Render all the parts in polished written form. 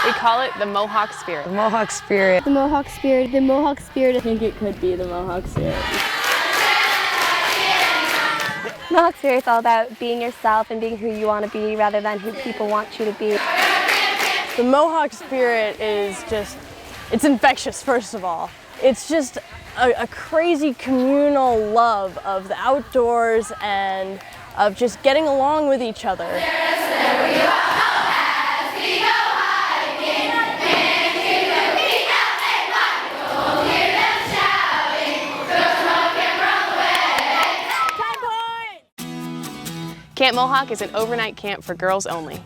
We call it the Mohawk spirit. The Mohawk spirit. The Mohawk spirit. The Mohawk spirit. I think it could be the Mohawk spirit. Mohawk spirit's all about being yourself and being who you want to be rather than who people want you to be. The Mohawk spirit is just, it's infectious, first of all. It's just a crazy communal love of the outdoors and of just getting along with each other. Camp Mohawk is an overnight camp for girls only.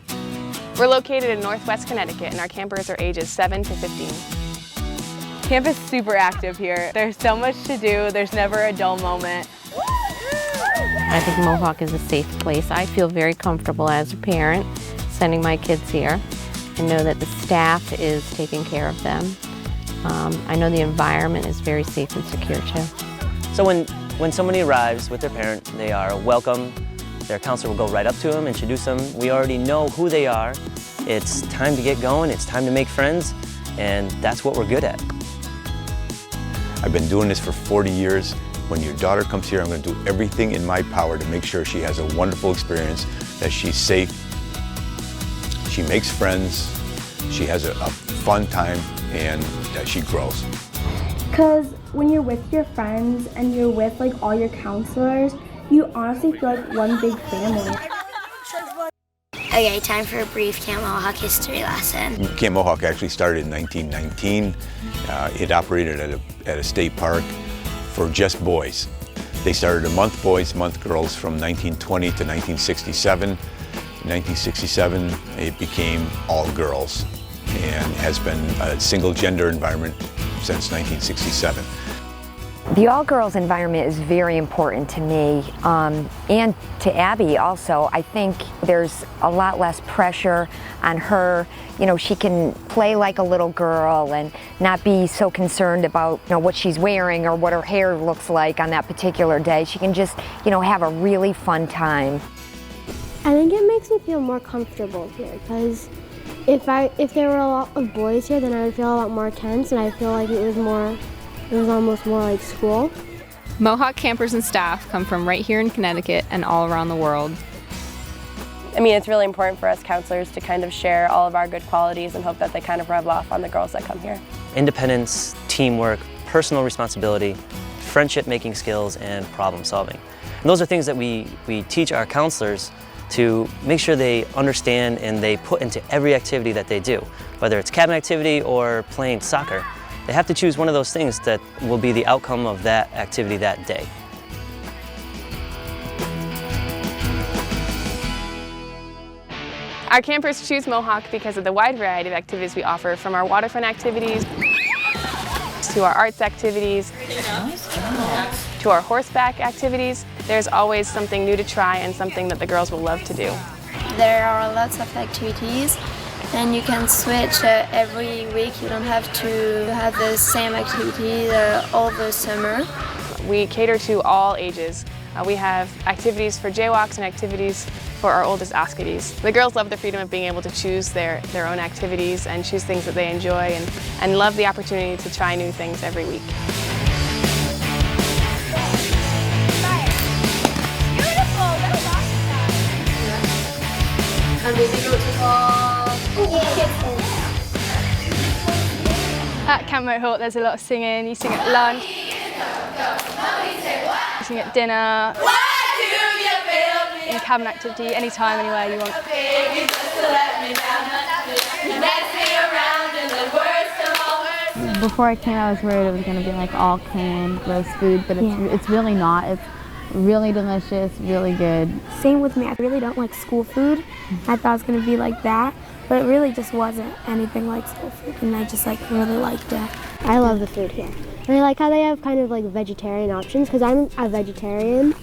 We're located in Northwest Connecticut and our campers are ages 7 to 15. Camp is super active here. There's so much to do. There's never a dull moment. I think Mohawk is a safe place. I feel very comfortable as a parent sending my kids here. I know that the staff is taking care of them. I know the environment is very safe and secure too. So when somebody arrives with their parent, they are welcome. Their counselor will go right up to them, introduce them. We already know who they are. It's time to get going, it's time to make friends, and that's what we're good at. I've been doing this for 40 years. When your daughter comes here, I'm going to do everything in my power to make sure she has a wonderful experience, that she's safe, she makes friends, she has a fun time, and that she grows. Because when you're with your friends and you're with like all your counselors, you honestly feel like one big family. Okay, time for a brief Camp Mohawk history lesson. Camp Mohawk actually started in 1919. It operated at a state park for just boys. They started a month boys, month girls from 1920 to 1967. In 1967, it became all girls and has been a single gender environment since 1967. The all-girls environment is very important to me and to Abby also. I think there's a lot less pressure on her. You know, she can play like a little girl and not be so concerned about, you know, what she's wearing or what her hair looks like on that particular day. She can just, you know, have a really fun time. I think it makes me feel more comfortable here because if there were a lot of boys here, then I would feel a lot more tense, and I feel like it was almost more like school. Mohawk campers and staff come from right here in Connecticut and all around the world. I mean, it's really important for us counselors to kind of share all of our good qualities and hope that they kind of rub off on the girls that come here. Independence, teamwork, personal responsibility, friendship-making skills, and problem solving. And those are things that we teach our counselors to make sure they understand and they put into every activity that they do, whether it's cabin activity or playing soccer. They have to choose one of those things that will be the outcome of that activity that day. Our campers choose Mohawk because of the wide variety of activities we offer, from our waterfront activities to our arts activities to our horseback activities. There's always something new to try and something that the girls will love to do. There are lots of activities and you can switch every week. You don't have to have the same activity all the summer. We cater to all ages. We have activities for jaywalks and activities for our oldest Oscaries. The girls love the freedom of being able to choose their own activities and choose things that they enjoy, and love the opportunity to try new things every week. At Camp Mohawk, there's a lot of singing. You sing at lunch, you sing at dinner, in cabin activity, anytime, anywhere you want. Before I came, I was worried it was going to be like all canned, gross food, but it's really not. It's really delicious, really good. Same with me. I really don't like school food. I thought it was going to be like that, but it really just wasn't anything like school food, and I just like really liked it. I love the food here. And I like how they have kind of like vegetarian options because I'm a vegetarian.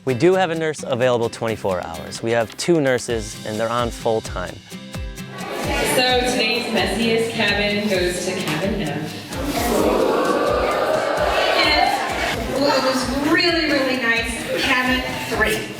We do have a nurse available 24 hours. We have 2 nurses and they're on full time. So today's messiest cabin goes to cabin F. And it was really, really nice. Cabin 3.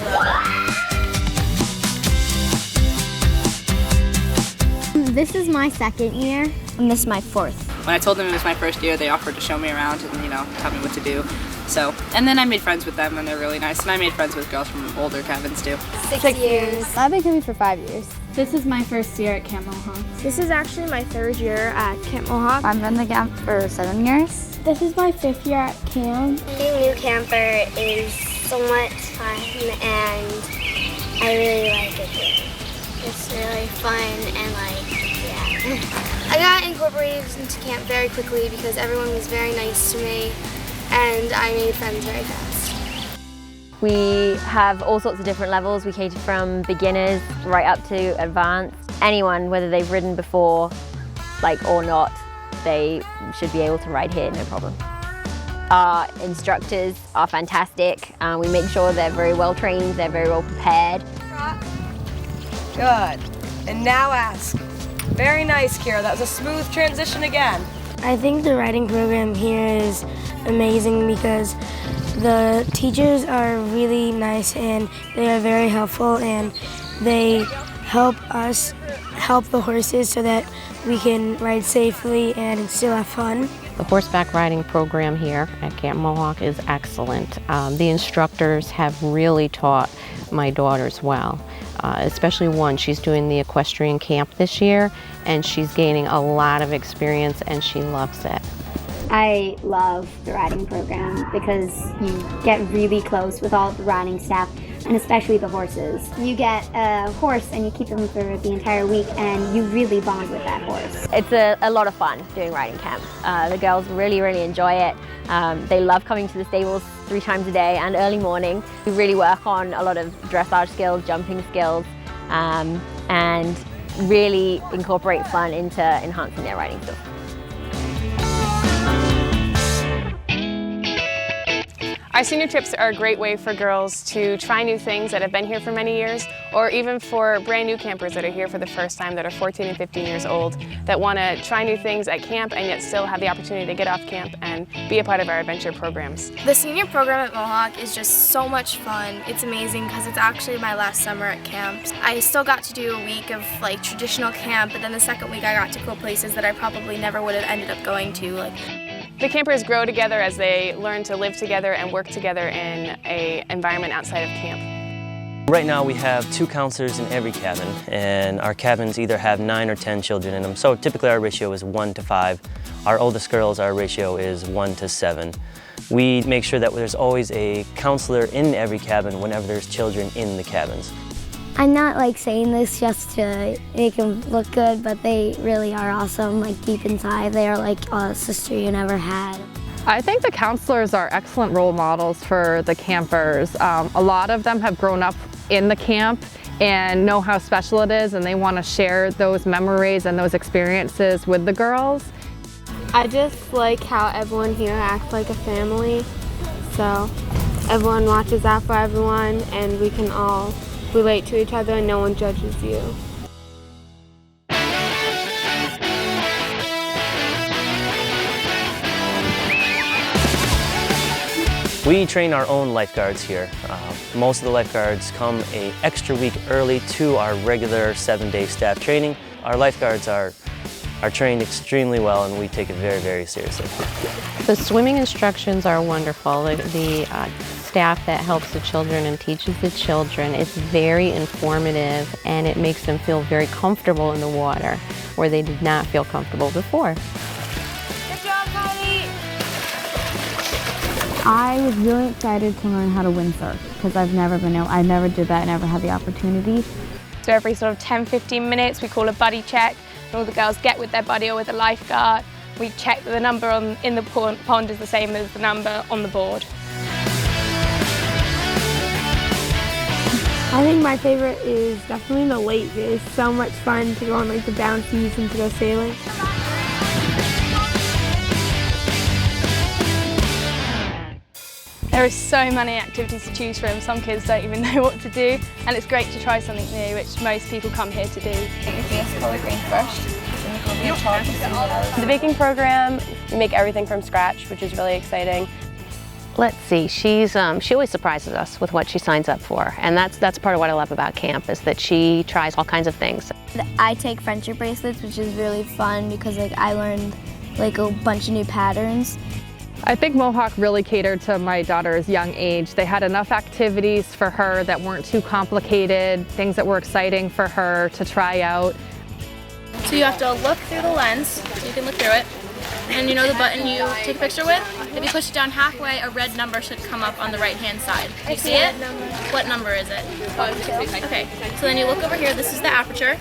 This is my second year, and this is my fourth. When I told them it was my first year, they offered to show me around and, tell me what to do. So, and then I made friends with them, and they're really nice. And I made friends with girls from older cabins too. 6 years. I've been coming for 5 years. This is my first year at Camp Mohawk. This is actually my 3rd year at Camp Mohawk. I've been the camp for 7 years. This is my 5th year at camp. Being a new camper is so much fun, and I really like it here. It's really fun and I got incorporated into camp very quickly because everyone was very nice to me and I made friends very fast. We have all sorts of different levels. We cater from beginners right up to advanced. Anyone, whether they've ridden before or not, they should be able to ride here, no problem. Our instructors are fantastic. We make sure they're very well trained, they're very well prepared. Good. And now ask. Very nice, Kira. That was a smooth transition again. I think the riding program here is amazing because the teachers are really nice and they are very helpful and they help us help the horses so that we can ride safely and still have fun. The horseback riding program here at Camp Mohawk is excellent. The instructors have really taught my daughters well, especially one. She's doing the equestrian camp this year and she's gaining a lot of experience and she loves it. I love the riding program because you get really close with all the riding staff and especially the horses. You get a horse and you keep them for the entire week and you really bond with that horse. It's a lot of fun doing riding camp. The girls really, really enjoy it. They love coming to the stables 3 times a day and early morning. We really work on a lot of dressage skills, jumping skills, and really incorporate fun into enhancing their riding skills. Our senior trips are a great way for girls to try new things that have been here for many years, or even for brand new campers that are here for the first time, that are 14 and 15 years old, that want to try new things at camp and yet still have the opportunity to get off camp and be a part of our adventure programs. The senior program at Mohawk is just so much fun. It's amazing because it's actually my last summer at camp. I still got to do a week of traditional camp, but then the second week I got to go places that I probably never would have ended up going to. The campers grow together as they learn to live together and work together in an environment outside of camp. Right now we have 2 counselors in every cabin, and our cabins either have 9 or 10 children in them. So typically our ratio is 1 to 5. Our oldest girls, our ratio is 1 to 7. We make sure that there's always a counselor in every cabin whenever there's children in the cabins. I'm not saying this just to make them look good, but they really are awesome. Deep inside, they are like a sister you never had. I think the counselors are excellent role models for the campers. A lot of them have grown up in the camp and know how special it is, and they want to share those memories and those experiences with the girls. I just like how everyone here acts like a family, so everyone watches out for everyone and we can all relate to each other and no one judges you. We train our own lifeguards here. Most of the lifeguards come an extra week early to our regular 7-day staff training. Our lifeguards are trained extremely well and we take it very, very seriously. The swimming instructions are wonderful. The staff that helps the children and teaches the children, it's very informative and it makes them feel very comfortable in the water where they did not feel comfortable before. Good job, Kylie! I was really excited to learn how to windsurf because I never did that, never had the opportunity. So every sort of 10-15 minutes we call a buddy check and all the girls get with their buddy or with a lifeguard. We check that the number in the pond is the same as the number on the board. I think my favorite is definitely the lake. It's so much fun to go on the bouncies and to go sailing. There are so many activities to choose from. Some kids don't even know what to do, and it's great to try something new, which most people come here to do. Take your face color green first. The baking program, we make everything from scratch, which is really exciting. Let's see, she always surprises us with what she signs up for, and that's part of what I love about camp, is that she tries all kinds of things. I take friendship bracelets, which is really fun because like I learned like a bunch of new patterns. I think Mohawk really catered to my daughter's young age. They had enough activities for her that weren't too complicated, things that were exciting for her to try out. So you have to look through the lens, so you can look through it. And you know the button you take a picture with? If you push it down halfway, a red number should come up on the right-hand side. Do you see it? What number is it? 22. Okay, so then you look over here, this is the aperture.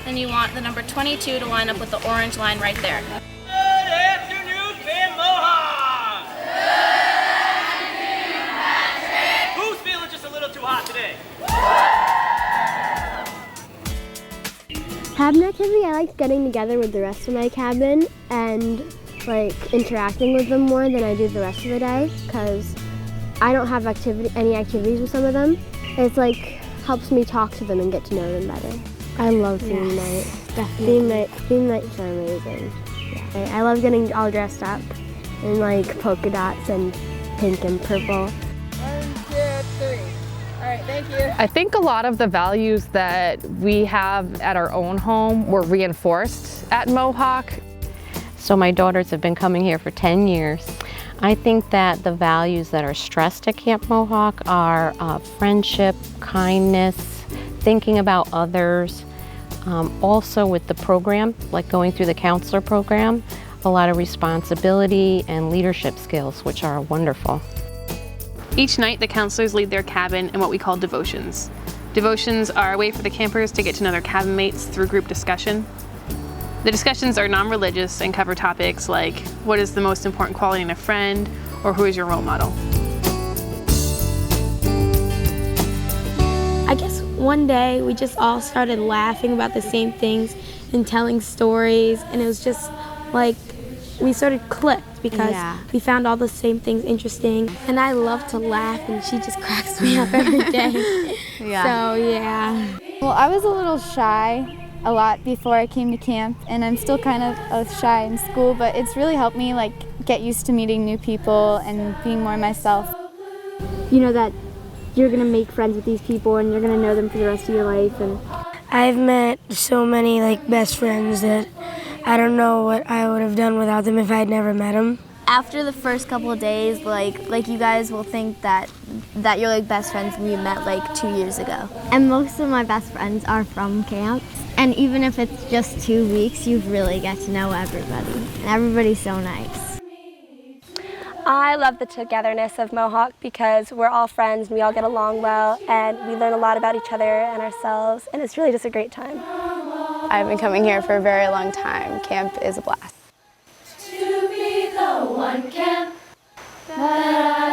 Then you want the number 22 to line up with the orange line right there. Good afternoon, Bam Mohawk! Who's feeling just a little too hot today? Cabin activity, I like getting together with the rest of my cabin and like interacting with them more than I do the rest of the day, because I don't have any activities with some of them. It's like helps me talk to them and get to know them better. I love theme night. Definitely. Theme nights are amazing. Yeah. I love getting all dressed up in like polka dots and pink and purple. 1, 2, 3. All right, thank you. I think a lot of the values that we have at our own home were reinforced at Mohawk. So my daughters have been coming here for 10 years. I think that the values that are stressed at Camp Mohawk are friendship, kindness, thinking about others. Also with the program, like going through the counselor program, a lot of responsibility and leadership skills, which are wonderful. Each night, the counselors lead their cabin in what we call devotions. Devotions are a way for the campers to get to know their cabin mates through group discussion. The discussions are non-religious and cover topics like what is the most important quality in a friend, or who is your role model. I guess one day we just all started laughing about the same things and telling stories, and it was just like we sort of clicked because we found all the same things interesting, and I love to laugh and she just cracks me up every day. So yeah. Well, I was a little shy a lot before I came to camp, and I'm still kind of shy in school, but it's really helped me like get used to meeting new people and being more myself. You know that you're gonna make friends with these people and you're gonna know them for the rest of your life. And I've met so many like best friends that I don't know what I would have done without them if I had never met them. After the first couple of days, like you guys will think that you're like best friends we met like 2 years ago. And most of my best friends are from camp. And even if it's just 2 weeks, you really get to know everybody. And everybody's so nice. I love the togetherness of Mohawk because we're all friends and we all get along well and we learn a lot about each other and ourselves, and it's really just a great time. I've been coming here for a very long time. Camp is a blast. To be the one camp that